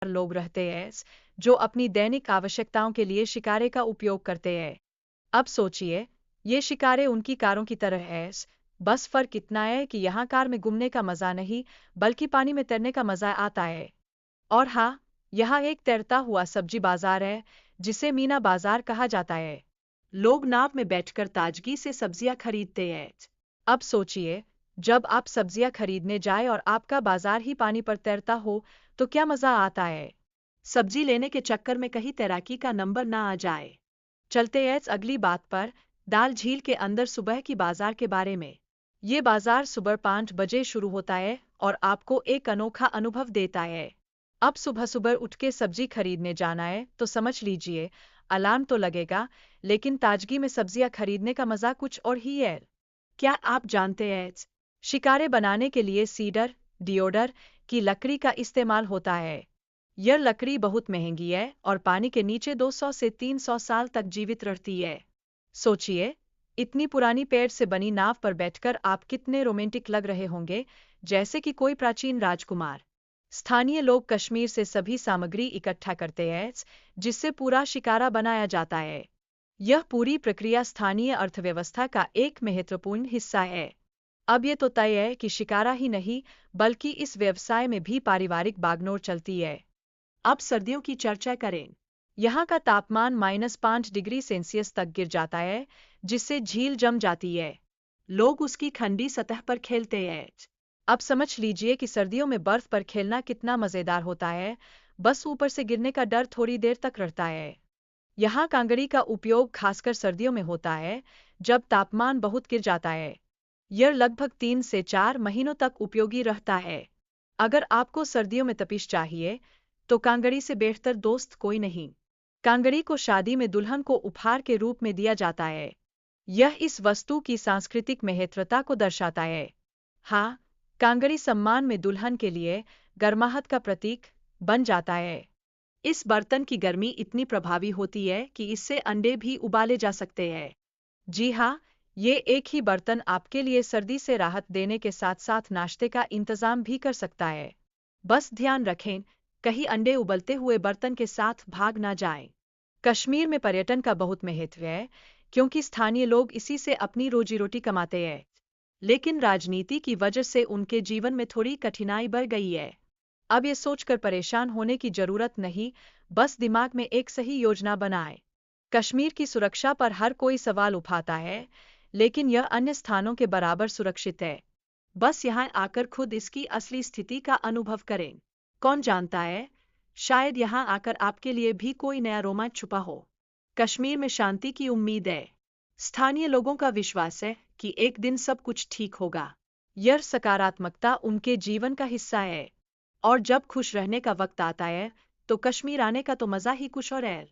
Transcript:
लोग रहते हैं जो अपनी दैनिक आवश्यकताओं के लिए शिकारे का उपयोग करते हैं। अब सोचिए, ये शिकारे उनकी कारों की तरह है, बस फर्क इतना है कि यहाँ कार में घूमने का मजा नहीं, बल्कि पानी में तैरने का मजा आता है। और हाँ, यहाँ एक तैरता हुआ सब्जी बाजार है, जिसे मीना बाजार कहा जाता है। लोग नाव में बैठकर ताजगी से सब्जियां खरीदते हैं। अब सोचिए, जब आप सब्जियां खरीदने जाए और आपका बाजार ही पानी पर तैरता हो, तो क्या मजा आता है। सब्जी लेने के चक्कर में कहीं तैराकी का नंबर ना आ जाए। चलते हैं अगली बात पर, दाल झील के अंदर सुबह की बाजार के बारे में। ये बाजार सुबह 5 बजे शुरू होता है और आपको एक अनोखा अनुभव देता है। अब सुबह सुबह उठ के सब्जी खरीदने जाना है तो समझ लीजिए, अलार्म तो लगेगा, लेकिन ताजगी में सब्जियां खरीदने का मजा कुछ और ही है। क्या आप जानते हैं, शिकारे बनाने के लिए सीडर, डिओडर की लकड़ी का इस्तेमाल होता है। यह लकड़ी बहुत महंगी है और पानी के नीचे 200 से 300 साल तक जीवित रहती है। सोचिए, इतनी पुरानी पेड़ से बनी नाव पर बैठकर आप कितने रोमांटिक लग रहे होंगे, जैसे कि कोई प्राचीन राजकुमार। स्थानीय लोग कश्मीर से सभी सामग्री इकट्ठा करते हैं, जिससे पूरा शिकारा बनाया जाता है। यह पूरी प्रक्रिया स्थानीय अर्थव्यवस्था का एक महत्वपूर्ण हिस्सा है। अब ये तो तय है कि शिकारा ही नहीं, बल्कि इस व्यवसाय में भी पारिवारिक बागडोर चलती है। अब सर्दियों की चर्चा करें। यहाँ का तापमान -5 डिग्री सेल्सियस तक गिर जाता है, जिससे झील जम जाती है। लोग उसकी ठंडी सतह पर खेलते हैं। अब समझ लीजिए कि सर्दियों में बर्फ पर खेलना कितना मजेदार होता है, बस ऊपर से गिरने का डर थोड़ी देर तक रहता है। यहाँ कांगड़ी का उपयोग खासकर सर्दियों में होता है, जब तापमान बहुत गिर जाता है। यह लगभग 3 से 4 महीनों तक उपयोगी रहता है। अगर आपको सर्दियों में तपिश चाहिए, तो कांगड़ी से बेहतर दोस्त कोई नहीं। कांगड़ी को शादी में दुल्हन को उपहार के रूप में दिया जाता है। यह इस वस्तु की सांस्कृतिक महत्वता को दर्शाता है। हाँ, कांगड़ी सम्मान में दुल्हन के लिए गर्माहट का प्रतीक बन जाता है। इस बर्तन की गर्मी इतनी प्रभावी होती है कि इससे अंडे भी उबाले जा सकते हैं। जी हाँ, ये एक ही बर्तन आपके लिए सर्दी से राहत देने के साथ साथ नाश्ते का इंतजाम भी कर सकता है। बस ध्यान रखें, कहीं अंडे उबलते हुए बर्तन के साथ भाग ना जाएं। कश्मीर में पर्यटन का बहुत महत्व है, क्योंकि स्थानीय लोग इसी से अपनी रोजी रोटी कमाते हैं। लेकिन राजनीति की वजह से उनके जीवन में थोड़ी कठिनाई बढ़ गई है। अब ये सोचकर परेशान होने की जरूरत नहीं, बस दिमाग में एक सही योजना बनाएं। कश्मीर की सुरक्षा पर हर कोई सवाल उठाता है, लेकिन यह अन्य स्थानों के बराबर सुरक्षित है। बस यहाँ आकर खुद इसकी असली स्थिति का अनुभव करें। कौन जानता है, शायद यहाँ आकर आपके लिए भी कोई नया रोमांच छुपा हो। कश्मीर में शांति की उम्मीद है। स्थानीय लोगों का विश्वास है कि एक दिन सब कुछ ठीक होगा। यह सकारात्मकता उनके जीवन का हिस्सा है। और जब खुश रहने का वक्त आता है, तो कश्मीर आने का तो मजा ही कुछ और है।